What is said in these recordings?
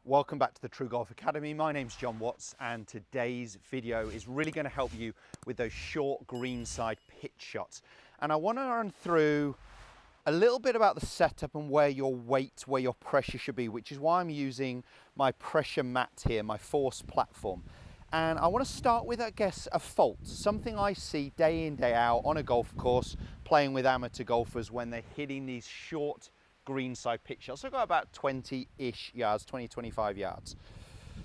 Welcome back to the TruGolf Academy. My name's John Watts, and today's video is really going to help you with those short greenside pitch shots. And I want to run through a little bit about the setup and where your weight, where your pressure should be, which is why I'm using my pressure mat here, my force platform. And I want to start with, I guess, a fault, something I see day in, day out on a golf course, playing with amateur golfers when they're hitting these short greenside pitch shots. So I've got about 20-ish yards, 20, 25 yards.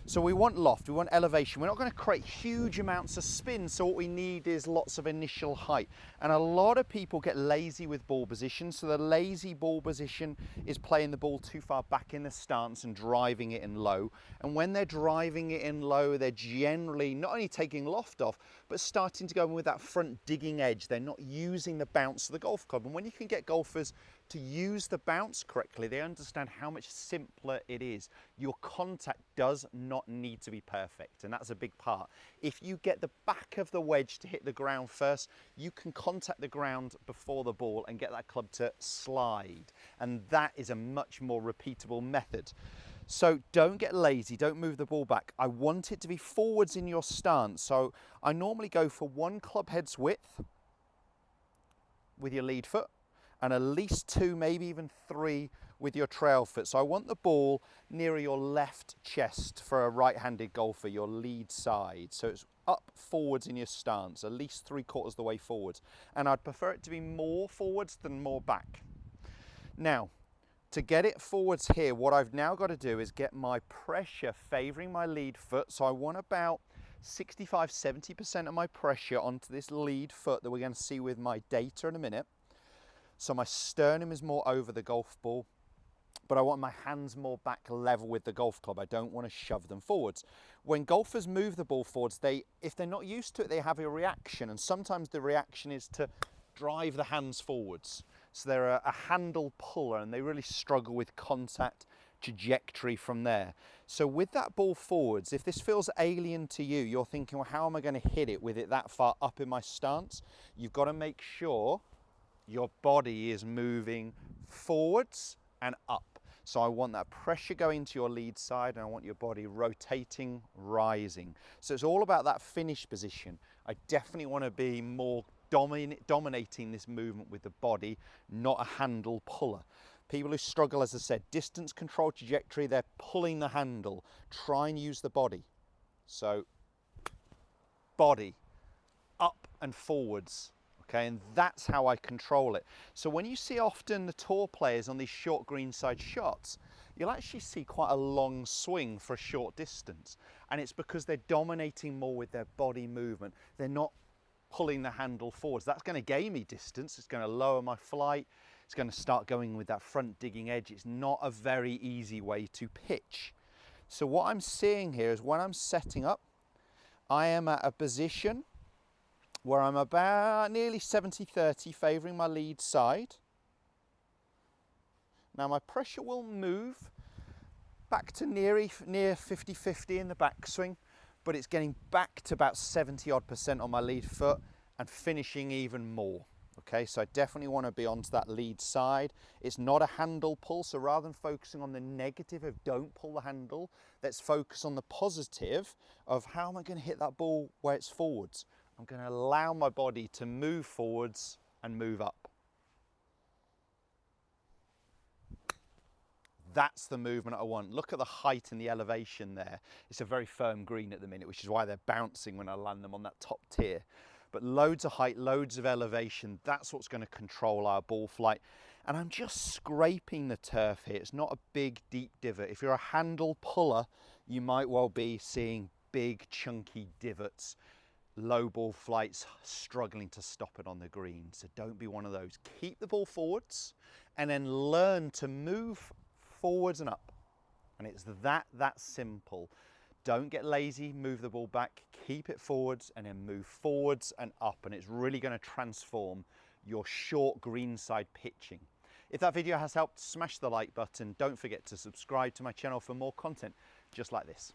So we want loft, we want elevation. We're not going to create huge amounts of spin, so what we need is lots of initial height. And a lot of people get lazy with ball position. So the lazy ball position is playing the ball too far back in the stance and driving it in low. And when they're driving it in low, they're generally not only taking loft off, but starting to go with that front digging edge. They're not using the bounce of the golf club. And when you can get golfers to use the bounce correctly, they understand how much simpler it is. Your contact does not need to be perfect, and that's a big part. If you get the back of the wedge to hit the ground first, you can contact the ground before the ball and get that club to slide, and that is a much more repeatable method. So don't get lazy, don't move the ball back. I want it to be forwards in your stance, so I normally go for 1 club head's width with your lead foot, and at least 2, maybe even 3 with your trail foot. So I want the ball near your left chest for a right-handed golfer, your lead side. So it's up forwards in your stance, at least 3/4 the way forwards. And I'd prefer it to be more forwards than more back. Now, to get it forwards here, what I've now got to do is get my pressure favoring my lead foot. So I want about 65, 70% of my pressure onto this lead foot that we're going to see with my data in a minute. So my sternum is more over the golf ball, but I want my hands more back level with the golf club. I don't want to shove them forwards. When golfers move the ball forwards, if they're not used to it, they have a reaction, and sometimes the reaction is to drive the hands forwards. So they're a handle puller, and they really struggle with contact trajectory from there. So with that ball forwards, if this feels alien to you, you're thinking, well, how am I going to hit it with it that far up in my stance? You've got to make sure your body is moving forwards and up. So I want that pressure going to your lead side, and I want your body rotating, rising. So it's all about that finish position. I definitely want to be more dominating this movement with the body, not a handle puller. People who struggle, as I said, distance control trajectory, they're pulling the handle. Try and use the body. So body, up and forwards. Okay, and that's how I control it. So when you see often the tour players on these short greenside shots, you'll actually see quite a long swing for a short distance. And it's because they're dominating more with their body movement. They're not pulling the handle forwards. That's going to gain me distance. It's going to lower my flight. It's going to start going with that front digging edge. It's not a very easy way to pitch. So what I'm seeing here is when I'm setting up, I am at a position where I'm about nearly 70-30 favouring my lead side. Now my pressure will move back to near 50-50 in the backswing, but it's getting back to about 70-odd% on my lead foot and finishing even more. Okay, so I definitely want to be onto that lead side. It's not a handle pull, so rather than focusing on the negative of don't pull the handle, let's focus on the positive of how am I going to hit that ball where it's forwards. I'm going to allow my body to move forwards and move up. That's the movement I want. Look at the height and the elevation there. It's a very firm green at the minute, which is why they're bouncing when I land them on that top tier. But loads of height, loads of elevation, that's what's going to control our ball flight. And I'm just scraping the turf here. It's not a big, deep divot. If you're a handle puller, you might well be seeing big, chunky divots. Low ball flights, struggling to stop it on the green. So don't be one of those. Keep the ball forwards and then learn to move forwards and up. And it's that simple. Don't get lazy, move the ball back, keep it forwards and then move forwards and up. And it's really going to transform your short greenside pitching. If that video has helped, smash the like button. Don't forget to subscribe to my channel for more content just like this.